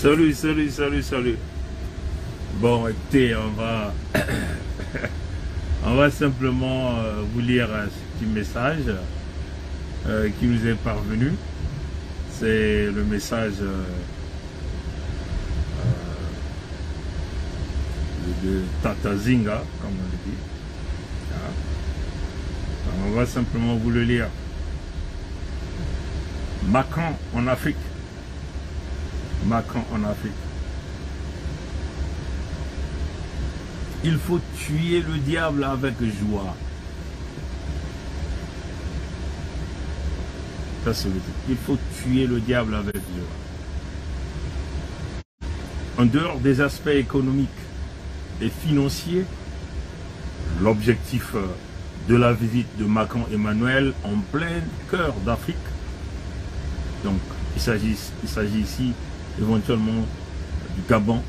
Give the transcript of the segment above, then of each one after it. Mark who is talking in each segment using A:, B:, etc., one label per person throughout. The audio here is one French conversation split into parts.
A: Salut, salut, salut, salut. Bon, écoutez, on va simplement vous lire un petit message qui nous est parvenu. C'est le message de Tata Zinga, comme on le dit. On va simplement vous le lire. Macron en Afrique. Macron en Afrique. Il faut tuer le diable avec joie. Ça c'est le titre. Il faut tuer le diable avec joie. En dehors des aspects économiques et financiers, l'objectif de la visite de Macron Emmanuel en plein cœur d'Afrique. Donc, il s'agit ici éventuellement du Gabon,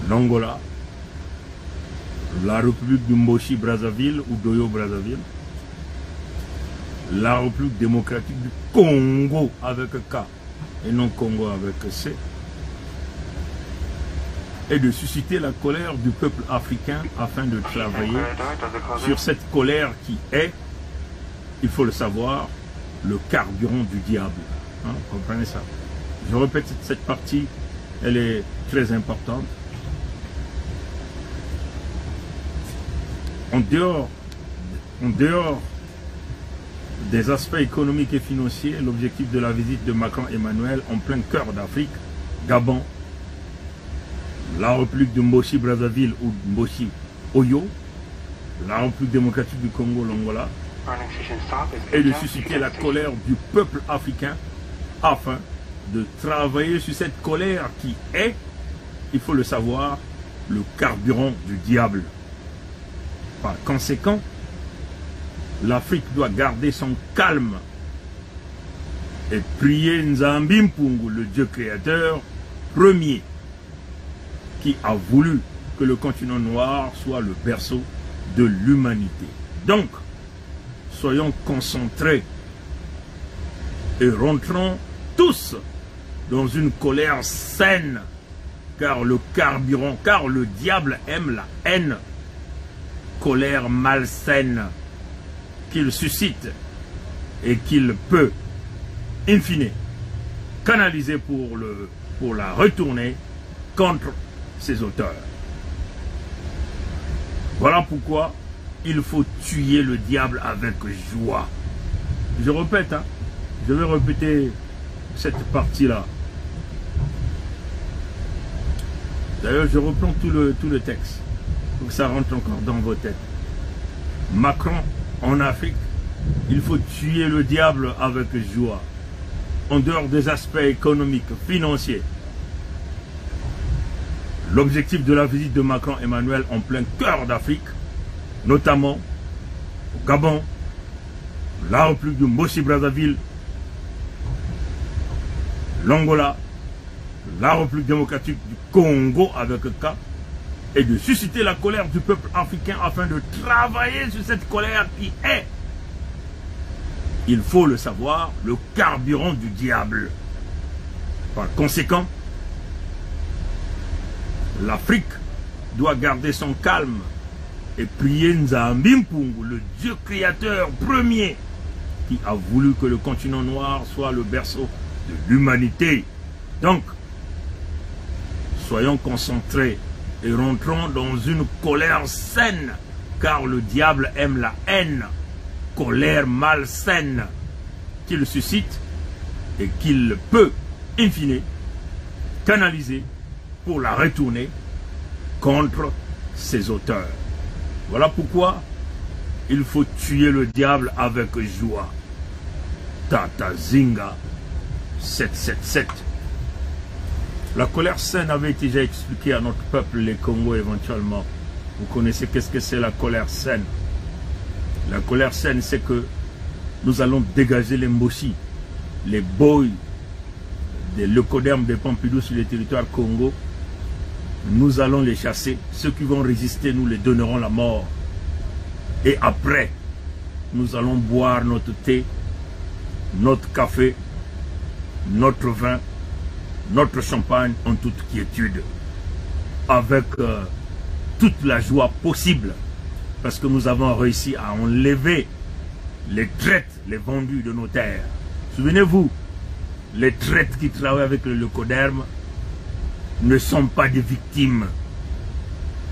A: l'Angola, la République du Moshi-Brazzaville ou d'Oyo-Brazzaville, la République démocratique du Congo avec K et non Congo avec C, et de susciter la colère du peuple africain afin de travailler sur cette colère qui est, il faut le savoir, le carburant du diable. Hein, vous comprenez ça? Je répète, cette partie, elle est très importante. En dehors des aspects économiques et financiers, l'objectif de la visite de Macron Emmanuel en plein cœur d'Afrique, Gabon, la République de Moshi-Brazzaville ou Moshi-Oyo, la République démocratique du Congo, l'Angola, et de susciter la colère du peuple africain afin de travailler sur cette colère qui est, il faut le savoir, le carburant du diable. Par conséquent, l'Afrique doit garder son calme et prier Nzambi Mpungu, le Dieu créateur premier, qui a voulu que le continent noir soit le berceau de l'humanité. Donc, soyons concentrés et rentrons tous dans une colère saine, car le carburant, car le diable aime la haine, colère malsaine qu'il suscite et qu'il peut, in fine, canaliser pour la retourner contre ses auteurs. Voilà pourquoi il faut tuer le diable avec joie. Je répète, hein, je vais répéter cette partie-là. D'ailleurs, je reprends tout le texte pour que ça rentre encore dans vos têtes. Macron en Afrique, il faut tuer le diable avec joie. En dehors des aspects économiques, financiers, l'objectif de la visite de Macron Emmanuel en plein cœur d'Afrique, notamment au Gabon, la République du Moshi-Brazzaville, l'Angola, la République démocratique du Congo avec K, et de susciter la colère du peuple africain afin de travailler sur cette colère qui est, il faut le savoir, le carburant du diable. Par conséquent, l'Afrique doit garder son calme et prier Nzambi Mpungu, le Dieu créateur premier, qui a voulu que le continent noir soit le berceau de l'humanité. Donc, soyons concentrés et rentrons dans une colère saine, car le diable aime la haine, colère malsaine qu'il suscite et qu'il peut, in fine, canaliser pour la retourner contre ses auteurs. Voilà pourquoi il faut tuer le diable avec joie. Tata Zinga 777. La colère saine avait été déjà expliquée à notre peuple, les Congos éventuellement. Vous connaissez qu'est-ce que c'est la colère saine. La colère saine, c'est que nous allons dégager les Moshi, les boys, des leucodermes de Pompidou sur le territoire Congo. Nous allons les chasser. Ceux qui vont résister, nous les donnerons la mort. Et après, nous allons boire notre thé, notre café, notre vin notre champagne en toute quiétude, avec toute la joie possible, parce que nous avons réussi à enlever les traites, les vendus de nos terres. Souvenez-vous, les traites qui travaillent avec le leucoderme ne sont pas des victimes.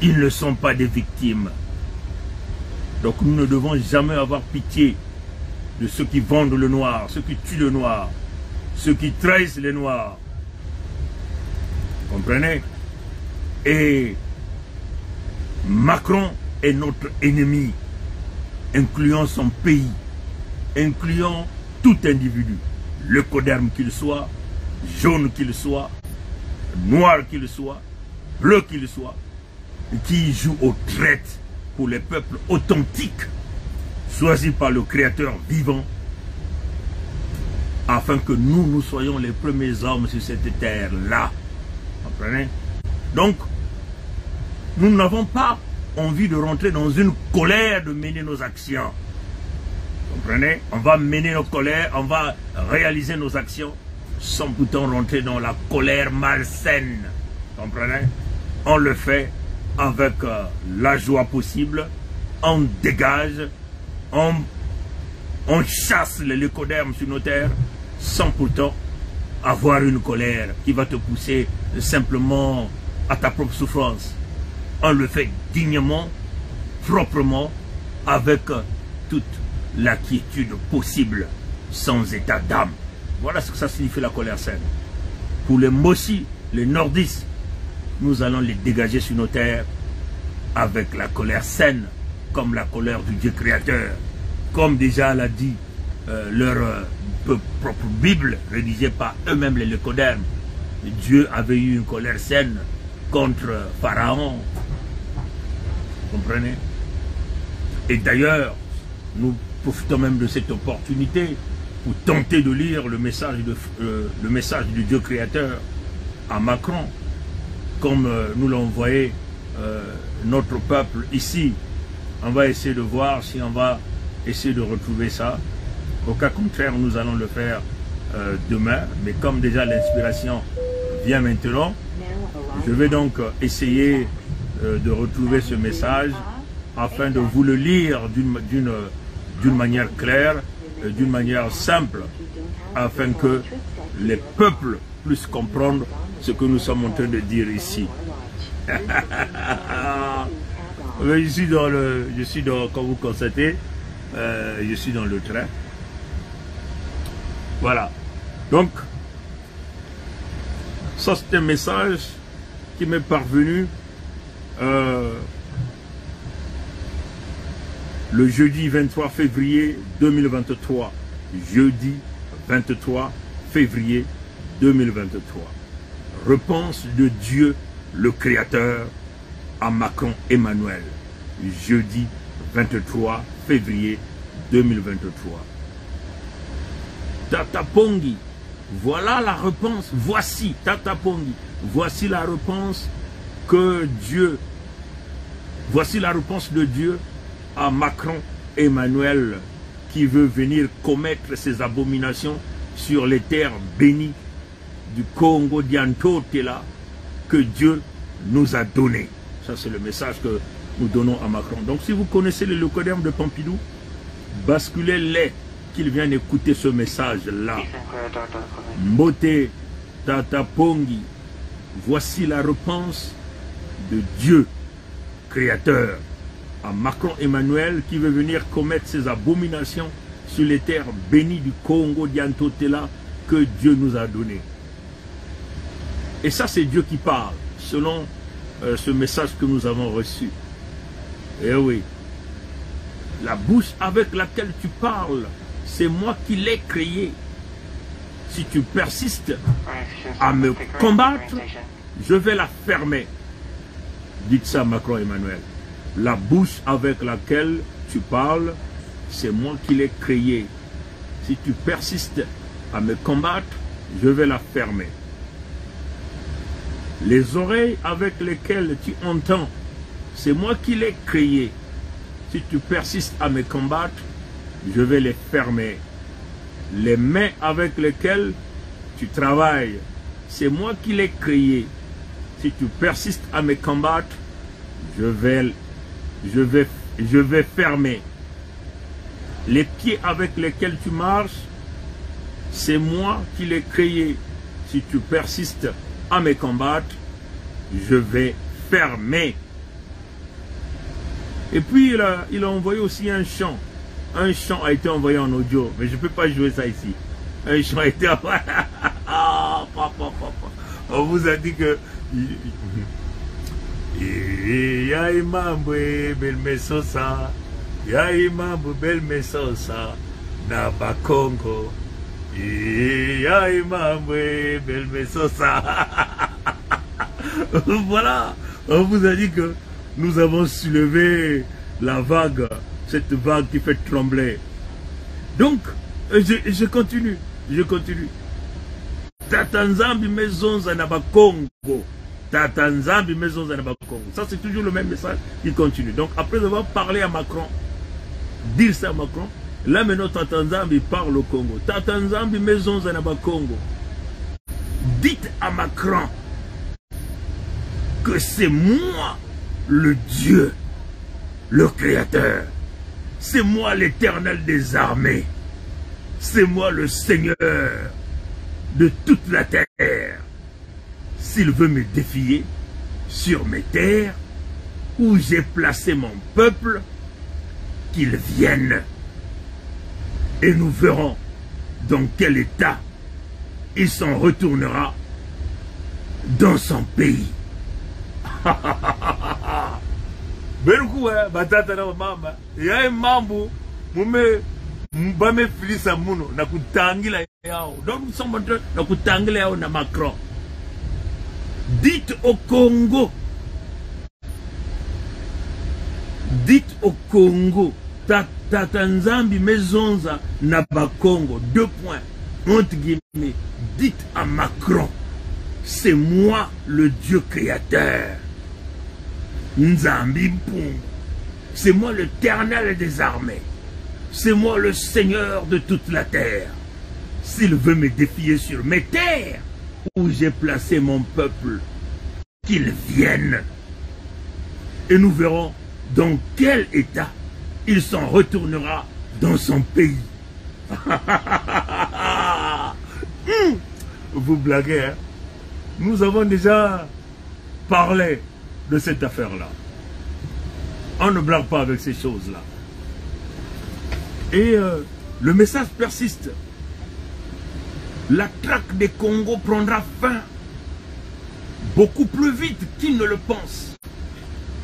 A: Ils ne sont pas des victimes. Donc nous ne devons jamais avoir pitié de ceux qui vendent le noir, ceux qui tuent le noir, ceux qui trahissent les noirs. Comprenez? Et Macron est notre ennemi, incluant son pays, incluant tout individu, leucoderme qu'il soit, jaune qu'il soit, noir qu'il soit, bleu qu'il soit, qui joue aux traites pour les peuples authentiques, choisis par le Créateur vivant, afin que nous soyons les premiers hommes sur cette terre-là. Comprenez? Donc, nous n'avons pas envie de rentrer dans une colère de mener nos actions. Comprenez? On va mener nos colères, on va réaliser nos actions sans pourtant rentrer dans la colère malsaine. Comprenez? On le fait avec la joie possible, on dégage, on chasse les leucodermes sur nos terres sans pourtant avoir une colère qui va te pousser simplement à ta propre souffrance. On le fait dignement, proprement, avec toute la quiétude possible, sans état d'âme. Voilà ce que ça signifie la colère saine. Pour les Moshi, les nordistes, nous allons les dégager sur nos terres avec la colère saine, comme la colère du Dieu créateur. Comme déjà l'a dit leur propre Bible, rédigée par eux-mêmes les leucodermes. Dieu avait eu une colère saine contre Pharaon. Comprenez? Et d'ailleurs, nous profitons même de cette opportunité pour tenter de lire le message du Dieu créateur à Macron, comme nous l'a envoyé notre peuple ici. On va essayer de voir si on va essayer de retrouver ça. Au cas contraire, nous allons le faire demain. Mais comme déjà l'inspiration vient maintenant, je vais donc essayer de retrouver ce message afin de vous le lire d'une manière claire, d'une manière simple, afin que les peuples puissent comprendre ce que nous sommes en train de dire ici. Je suis dans, comme vous constatez, je suis dans le train. Voilà. Donc, ça c'est un message qui m'est parvenu le jeudi 23 février 2023. Jeudi 23 février 2023. Réponse de Dieu le Créateur à Macron Emmanuel. Jeudi 23 février 2023. Tata Pongi, voilà la réponse. Voici, Tata Pongi, voici la réponse que Dieu, voici la réponse de Dieu à Macron Emmanuel qui veut venir commettre ses abominations sur les terres bénies du Congo d'Antotela que Dieu nous a donné. Ça c'est le message que nous donnons à Macron. Donc si vous connaissez les leucodermes de Pompidou, basculez-les qu'ils viennent écouter ce message-là. Mbote Tata Pongi, voici la réponse de Dieu, Créateur, à Macron Emmanuel qui veut venir commettre ses abominations sur les terres bénies du Congo d'Antotela que Dieu nous a donné. Et ça c'est Dieu qui parle, selon ce message que nous avons reçu. Eh oui, la bouche avec laquelle tu parles, c'est moi qui l'ai créé. Si tu persistes à me combattre, je vais la fermer. Dites ça Macron Emmanuel. La bouche avec laquelle tu parles, c'est moi qui l'ai créé. Si tu persistes à me combattre, je vais la fermer. Les oreilles avec lesquelles tu entends, c'est moi qui l'ai créé. Si tu persistes à me combattre, je vais les fermer. Les mains avec lesquelles tu travailles, c'est moi qui l'ai créé. Si tu persistes à me combattre, je vais fermer. Les pieds avec lesquels tu marches, c'est moi qui l'ai créé. Si tu persistes à me combattre, je vais fermer. Et puis il a envoyé aussi un chant. Un chant a été envoyé en audio, mais je ne peux pas jouer ça ici. Un chant a été envoyé. On vous a dit que ya imambo belmesosa, ya imambo belmesosa na bakongo, ya imambo belmesosa. Voilà, on vous a dit que nous avons soulevé la vague, cette vague qui fait trembler. Donc, je continue. Tatanzambi mezonza na bakongo. Tatanzambi mezonza na bakongo. Ça, c'est toujours le même message qui continue. Donc, après avoir parlé à Macron, dire ça à Macron, là maintenant Tatanzambi parle au Congo. Tatanzambi mezonza na bakongo. Dites à Macron que c'est moi le Dieu, le Créateur. C'est moi l'Éternel des armées. C'est moi le Seigneur de toute la terre. S'il veut me défier sur mes terres où j'ai placé mon peuple, qu'il vienne et nous verrons dans quel état il s'en retournera dans son pays. Beruku batata na mama ya mambo mume mbame filisa muno na kutangila yao. Donc nous sommes en train de kutangila yao na Macron. Dites au Congo, Tatanzambi mezonza na bakongo, 2 points, entre guillemets, dites à Macron, c'est moi le Dieu créateur. Nzambi Mpungu, c'est moi l'Éternel des armées. C'est moi le Seigneur de toute la terre. S'il veut me défier sur mes terres, où j'ai placé mon peuple, qu'il vienne. Et nous verrons dans quel état il s'en retournera dans son pays. Vous blaguez, hein? Nous avons déjà parlé de cette affaire-là. On ne blague pas avec ces choses-là. Et le message persiste. La traque des Congo prendra fin beaucoup plus vite qu'il ne le pense.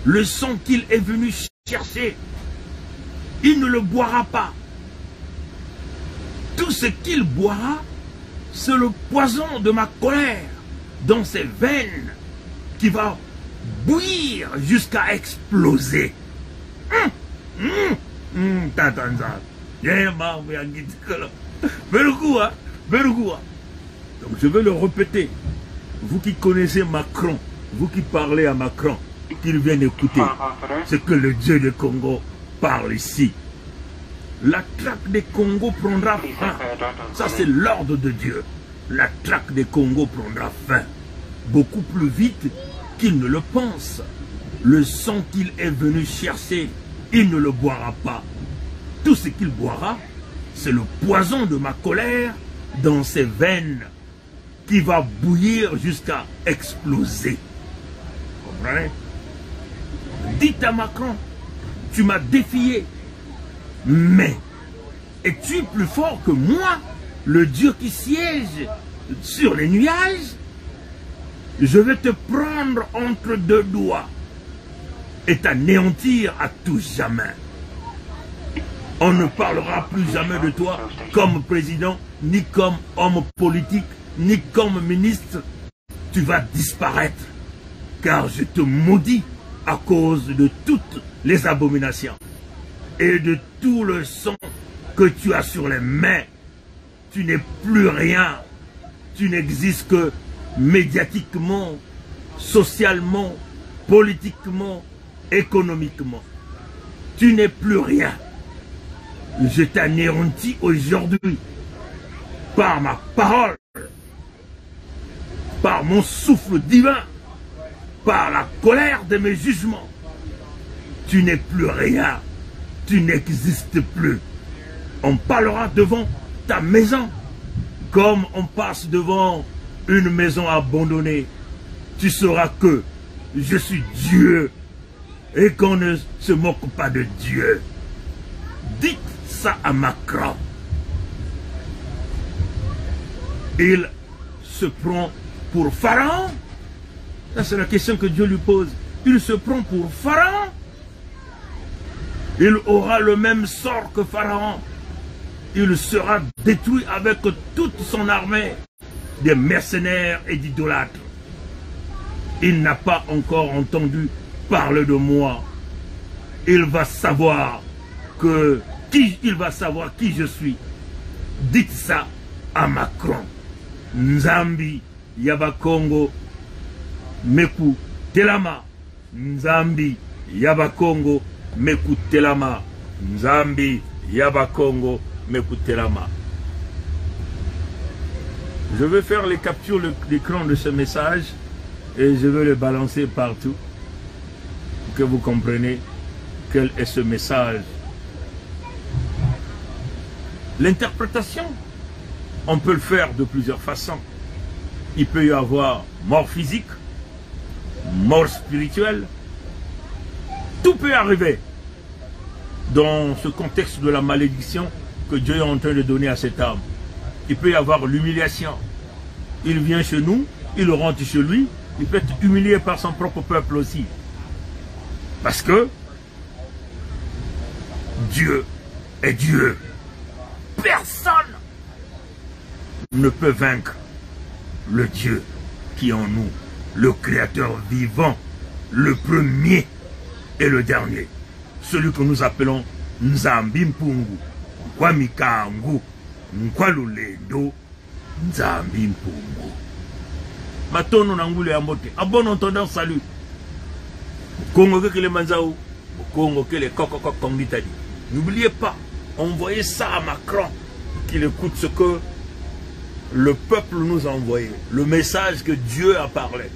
A: Le sang qu'il est venu chercher, il ne le boira pas. Tout ce qu'il boira, c'est le poison de ma colère dans ses veines qui va bouillir jusqu'à exploser. Tatanza. Donc je vais le répéter. Vous qui connaissez Macron, vous qui parlez à Macron, qu'il vienne écouter ce que le Dieu du Congo parle ici. La traque des Congo prendra fin. Ça c'est l'ordre de Dieu. La traque des Congo prendra fin. Beaucoup plus vite qu'il ne le pense. Le sang qu'il est venu chercher, il ne le boira pas. Tout ce qu'il boira, c'est le poison de ma colère dans ses veines qui va bouillir jusqu'à exploser. Vous comprenez? Dites à Macron, tu m'as défié, mais es-tu plus fort que moi, le Dieu qui siège sur les nuages? Je vais te prendre entre 2 doigts et t'anéantir à tout jamais. On ne parlera plus jamais de toi comme président, ni comme homme politique, ni comme ministre. Tu vas disparaître, car je te maudis à cause de toutes les abominations et de tout le sang que tu as sur les mains. Tu n'es plus rien. Tu n'existes que médiatiquement, socialement, politiquement, économiquement. Tu n'es plus rien. Je t'anéantis aujourd'hui par ma parole. par mon souffle divin, par la colère de mes jugements. Tu n'es plus rien, tu n'existes plus. On parlera devant ta maison, comme on passe devant une maison abandonnée. Tu sauras que je suis Dieu et qu'on ne se moque pas de Dieu. Dites ça à Macron. Il se prend pour Pharaon. Ça, c'est la question que Dieu lui pose. Il se prend pour Pharaon. Il aura le même sort que Pharaon. Il sera détruit avec toute son armée de mercenaires et d'idolâtres. Il n'a pas encore entendu parler de moi. Il va savoir qui je suis. Dites ça à Macron. Nzambi Yabakongo Meku Telama. Nzambi Yabakongo Meku Telama. Nzambi Yabakongo Meku Telama. Je vais faire les captures d'écran de ce message et je vais le balancer partout pour que vous compreniez quel est ce message. L'interprétation, on peut le faire de plusieurs façons. Il peut y avoir mort physique, mort spirituelle. Tout peut arriver dans ce contexte de la malédiction que Dieu est en train de donner à cet homme. Il peut y avoir l'humiliation. Il vient chez nous, il rentre chez lui, il peut être humilié par son propre peuple aussi. Parce que Dieu est Dieu. Personne ne peut vaincre le Dieu qui est en nous, le Créateur vivant, le premier et le dernier. Celui que nous appelons Nzambi Mpungu, Kwamikangu, Nkwalulendo, Nzambi Mpungu. Matono Nangule Ambote, à bon entendant, salut. Congo que les Manzaou, Congo que les Kokokok Kongitadi. N'oubliez pas, envoyez ça à Macron, qu'il écoute ce que le peuple nous a envoyé, le message que Dieu a parlé.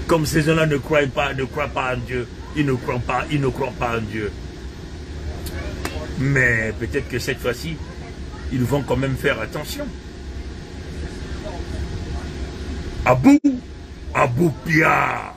A: Comme ces gens-là ne croient pas en Dieu, ils ne croient pas en Dieu. Mais peut-être que cette fois-ci, ils vont quand même faire attention. Abou Pia.